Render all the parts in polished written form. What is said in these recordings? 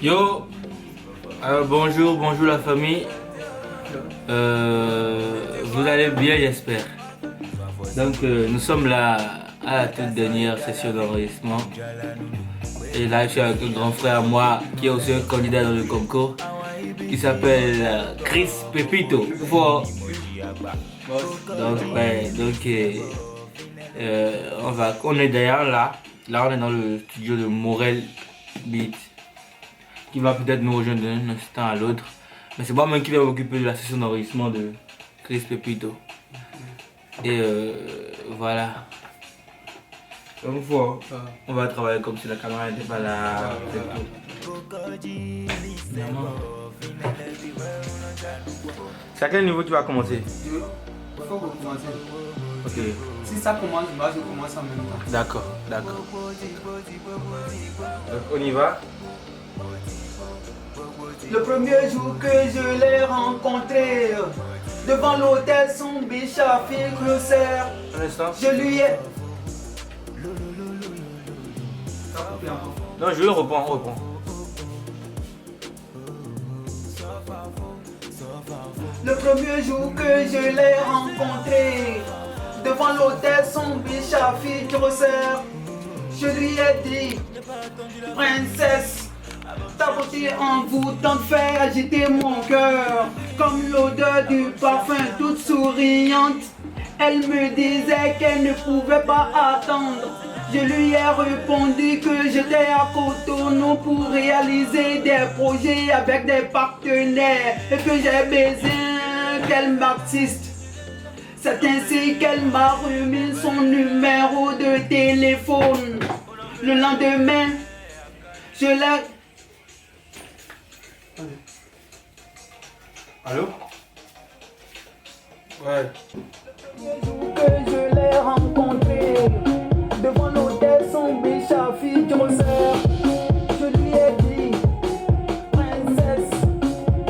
Yo, bonjour la famille. Vous allez bien, j'espère. Donc, nous sommes là à la toute dernière session d'enregistrement. Et là, je suis avec un grand frère à moi qui est aussi un candidat dans le concours qui s'appelle Chris Pepito. On est d'ailleurs là. Là, on est dans le studio de Morel Beat, qui va peut-être nous rejoindre d'un instant à l'autre. Mais c'est moi-même qui vais m'occuper de la session d'enregistrement de Chris Pepito. Et voilà. Donc on va travailler comme si la caméra n'était pas là. C'est à quel niveau tu vas commencer? Il faut recommencer. Ok. Si ça commence, je commence en même temps. D'accord. Donc on y va. Le premier jour que je l'ai rencontré, devant l'hôtel, son bichard Crucer, Un instant. je lui ai... Non, je le reprends. Le premier jour que je l'ai rencontré, devant l'hôtel, son bichard Crucer, je lui ai dit, princesse, ta beauté envoûtante fait agiter mon cœur, comme l'odeur du parfum toute souriante. Elle me disait qu'elle ne pouvait pas attendre. Je lui ai répondu que j'étais à Cotonou pour réaliser des projets avec des partenaires et que j'ai besoin qu'elle m'assiste. C'est ainsi qu'elle m'a remis son numéro de téléphone. Le lendemain, je l'ai... Allô? Ouais. Que je l'ai rencontré devant l'hôtel, son bichard Crucer, je lui ai dit, princesse,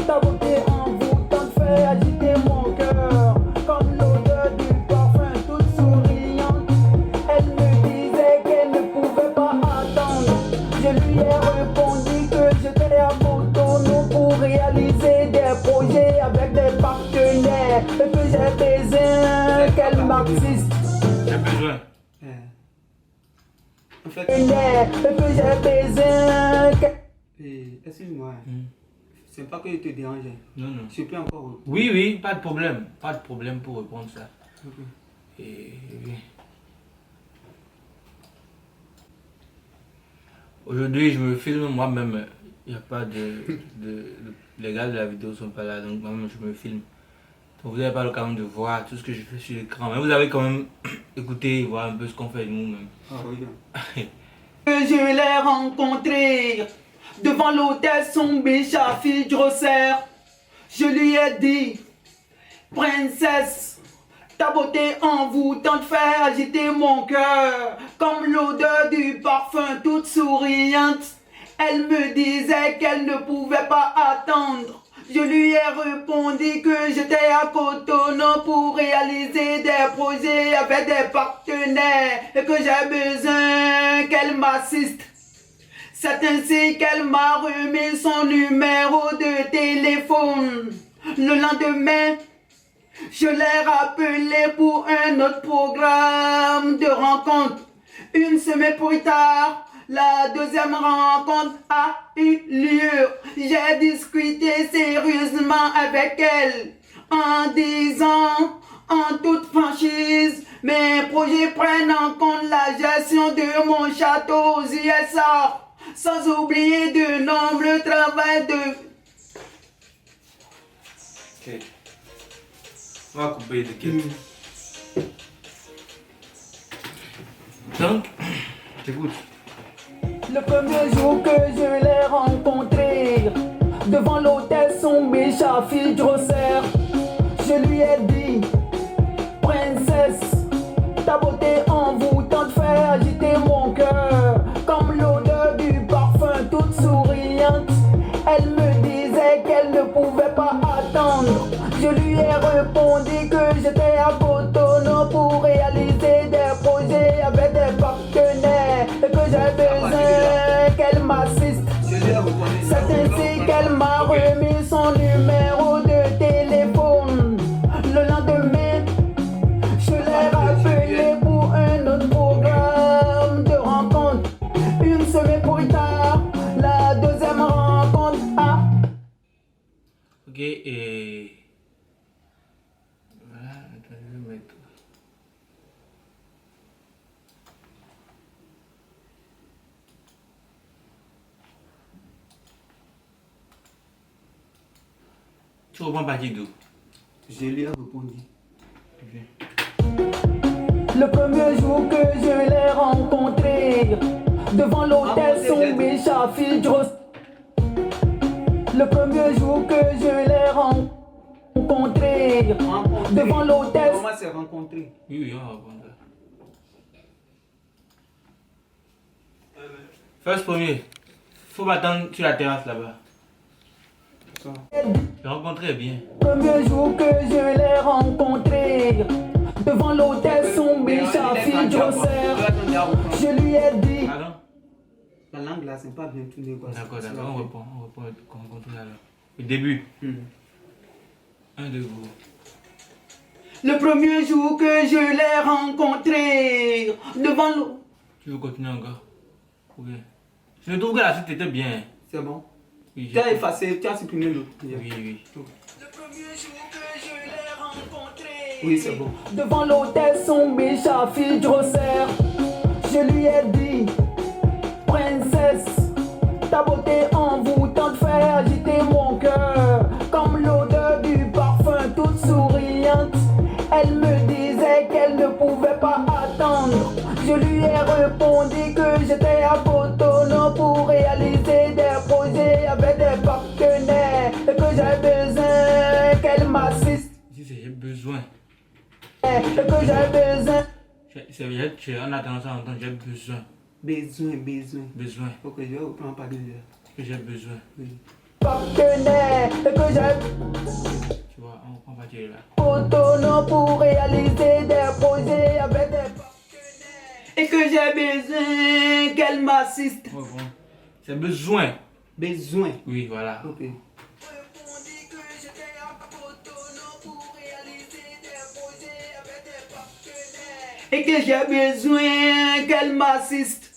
ta beauté envoûtante fait agiter mon cœur, comme l'odeur du parfum toute souriante. Elle me disait qu'elle ne pouvait pas attendre. Je lui ai répondu que j'étais à Cotonou pour réaliser des projets avec des partenaires et que j'ai besoin qu'elle m'assiste. J'ai besoin. En fait, et que j'ai besoin excuse-moi, c'est pas que je te dérange. Non. Je peux encore... Oui, pas de problème. Pas de problème pour répondre ça. Et oui. Aujourd'hui, je me filme moi-même. Il n'y a pas les gars de la vidéo sont pas là, donc moi-même je me filme. Donc vous n'avez pas l'occasion de voir tout ce que je fais sur l'écran. Mais vous avez quand même écouté et voir un peu ce qu'on fait nous-mêmes. Ah oui. Que je l'ai rencontré devant l'hôtel, son bichard Crucer. Je lui ai dit, princesse, ta beauté envoûtante fait agiter mon cœur, comme l'odeur du parfum toute souriante. Elle me disait qu'elle ne pouvait pas attendre. Je lui ai répondu que j'étais à Cotonou pour réaliser des projets avec des partenaires et que j'ai besoin qu'elle m'assiste. C'est ainsi qu'elle m'a remis son numéro de téléphone. Le lendemain, je l'ai rappelé pour un autre programme de rencontre. Une semaine plus tard, la deuxième rencontre a eu lieu. J'ai discuté sérieusement avec elle en disant en toute franchise, mes projets prennent en compte la gestion de mon château aux USA, sans oublier de nombreux travail de... Ok. On va couper de quête. Donc, j'écoute. Le premier jour que je l'ai rencontré devant l'hôtel, son bichard Crucer, je lui ai dit, princesse, ta beauté envoûtante fait agiter mon cœur, comme l'odeur du parfum toute souriante. Elle me disait qu'elle ne pouvait pas attendre. Je lui ai répondu que j'étais à Cotonou pour réaliser des projets avec des partenaires et que j'ai besoin qu'elle m'assiste. C'est remis son numéro de téléphone. Le lendemain, je l'ai rappelé pour un autre programme de rencontre. Une semaine plus tard, la deuxième rencontre a... Ok, et... Voilà, attends, je vais mettre... Tu reprends partie d'où? Je lui ai répondu. Ok. Le premier jour que je l'ai rencontré, devant l'hôtel Sombé Chafidros. Le premier jour que je l'ai rencontré, devant l'hôtel. Comment s'est rencontré? Oui, oui, on va reprendre ça. First premier, faut m'attendre sur la terrasse là-bas. Je rencontrais bien. Le premier jour que je l'ai rencontré, devant l'hôtel Sombé Chafidros, je lui ai dit. Pardon? La langue là, c'est pas bien tout négocié. D'accord, on reprend rencontrer alors. Le début. Un de vous. Le premier jour que je l'ai rencontré, devant l'eau. Tu veux continuer encore? Oui. Je trouve que la suite était bien. C'est bon. Oui, Tu as effacé, tu as supprimé l'autre. Oui, oui. Le premier jour que je l'ai rencontré. Oui, c'est bon. Devant l'hôtel Sombé Chafidros, je lui ai dit, princesse, ta beauté envoûtante fait agiter mon cœur, comme l'odeur du parfum toute souriante. Elle me disait qu'elle ne pouvait pas attendre. Je lui ai répondu que j'étais à Cotonou pour réaliser des projets avec des partenaires et que j'ai besoin qu'elle m'assiste. J'ai besoin. Et que j'ai besoin. En attendant ça longtemps, j'ai besoin. Besoin. Ok, je vais reprendre par deux. Que j'ai besoin. Oui. Partenaire et que j'ai. Tu vois, on prend partir là. Cotonou pour réaliser des projets avec des partenaires. Et que j'ai besoin qu'elle m'assiste. Ouais, bon. C'est besoin. Besoin. Oui, voilà. Ok. Et que j'ai besoin qu'elle m'assiste.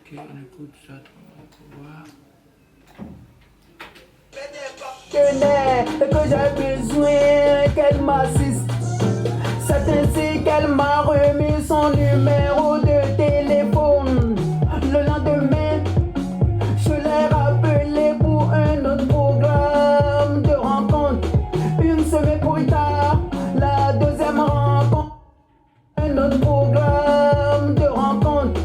Ok, on écoute ça pour voir. Et que j'ai besoin qu'elle m'assiste. C'est ainsi qu'elle m'a remis son numéro de téléphone. Le lendemain, je l'ai rappelé pour un autre programme de rencontre. Une semaine plus tard, la deuxième rencontre. Un autre programme de rencontre.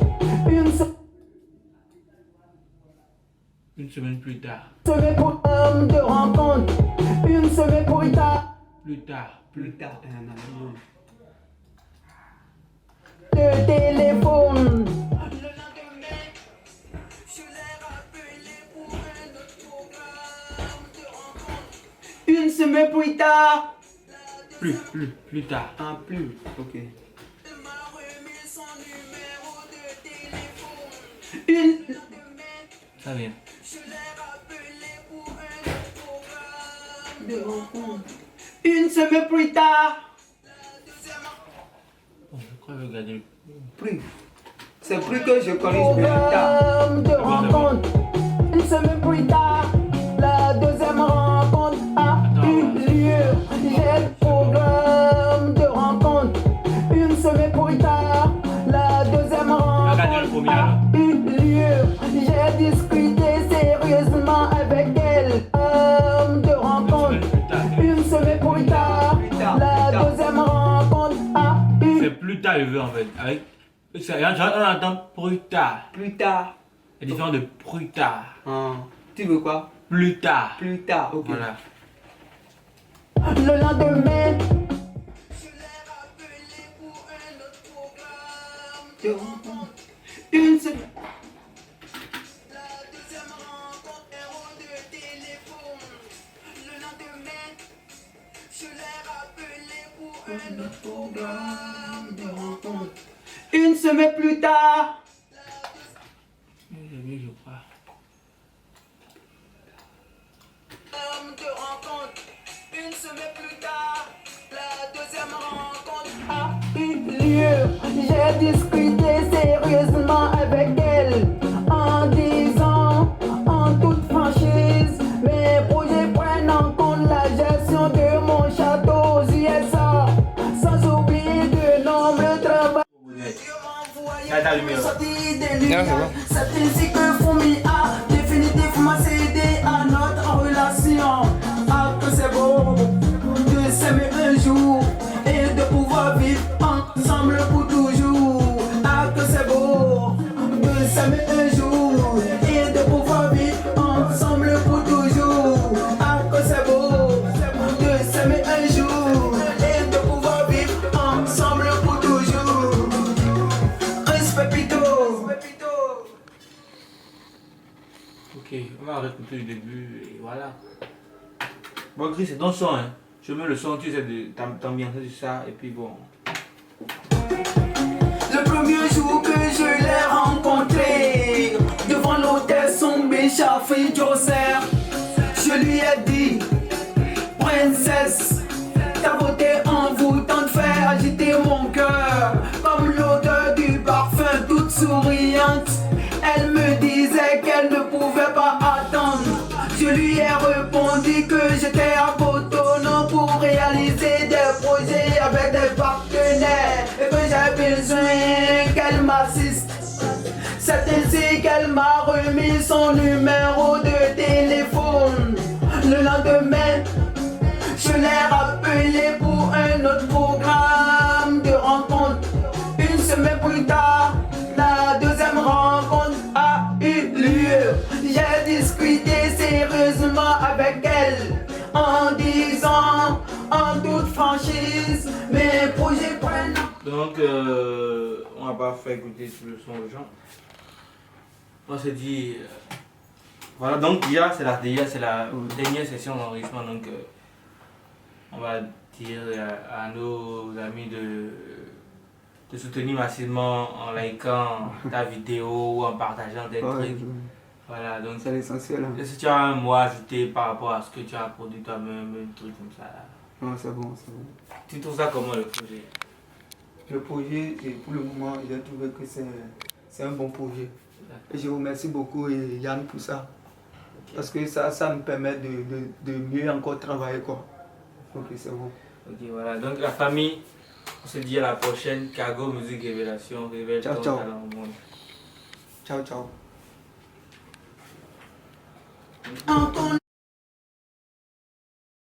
Une semaine plus tard. Programme de rencontre. Une semaine plus tard. Plus tard. Plus tard. De téléphone. Le lendemain, je l'ai rappelé pour un autre programme de rencontre. Une semaine plus tard. Plus tard. Ah, plus. Ok. Elle m'a remis son numéro de téléphone. Une. Ça vient. Je l'ai rappelé pour un autre programme de rencontre. Une semaine plus tard. Bon, je crois que je vais regarder. Plus. C'est plus que je corrige plus tard. Programme de rencontre. Une semaine plus tard, la deuxième rencontre a eu lieu. J'ai le programme de rencontre. Une semaine plus tard, la deuxième rencontre a eu lieu. J'ai discuté sérieusement avec elle. De rencontre. Une semaine plus tard, la deuxième rencontre a eu. C'est plus tard, je veux en fait. Avec... On entend plus tard. Plus tard. La différence de plus tard. Ah. Tu veux quoi? Plus tard. Plus tard. Ok. Voilà. Le lendemain, je l'ai rappelé pour un autre programme de rencontre. Une semaine. La deuxième rencontre, numéro de téléphone. Le lendemain, je l'ai rappelé pour un autre programme de rencontre. Une semaine plus tard. J'ai vu, je crois. semaine plus tard, la deuxième rencontre a eu lieu. J'ai discuté sérieusement avec elle en disant en toute franchise mes projets prennent en compte la gestion de mon château aux USA, sans oublier de nombreux travaux. Là, t'as lumière. C'est ainsi que Fumi a définitivement cédé à notre relation. Ah, que c'est beau de s'aimer un jour et de pouvoir vivre ensemble pour toujours. Ah, que c'est beau de s'aimer un jour et de pouvoir vivre ensemble pour toujours. Ah, que c'est beau de s'aimer un jour et de pouvoir vivre ensemble pour toujours. Respectito. Ok, on va réécouter le début et voilà. Bon, Chris, c'est ton son, hein. Je mets le son, tu sais, de t'ambiancer sur ça et puis bon. Le premier jour que je l'ai rencontré devant l'hôtel Sombe Chafi Joseph, je lui ai dit, princesse, ta beauté envoûtante fait agiter mon cœur comme l'odeur du parfum toute souriante. Elle me disait qu'elle ne pouvait pas attendre. Je lui ai répondu que j'étais à Cotonou pour réaliser des projets avec des partenaires et que j'ai besoin qu'elle m'assiste. C'est ainsi qu'elle m'a remis son numéro de téléphone. Le lendemain, je l'ai rappelé pour un autre programme de rencontre. Une semaine plus tard, la deuxième rencontre a eu lieu. J'ai discuté sérieusement avec elle en disant en toute franchise mes projets prennent. Donc, on va pas faire écouter tout le son aux gens. On s'est dit. Voilà, donc déjà, c'est la dernière session d'enregistrement. Donc, on va dire à nos amis de soutenir massivement en likant ta vidéo ou en partageant des trucs. Voilà, donc C'est l'essentiel. Hein. est-ce que tu as un mot à ajouter par rapport à ce que tu as produit toi-même, un truc comme ça là? Non, c'est bon, c'est bon. Tu trouves ça comment le projet? Le projet, et pour le moment, j'ai trouvé que c'est un bon projet. Et je vous remercie beaucoup Yann pour ça. Okay. Parce que ça me permet de mieux encore travailler quoi. Ok, c'est bon. Ok, voilà. Donc la famille, on se dit à la prochaine. Kago Musique Révélation. Révèle ton talent au monde. Ciao, ciao.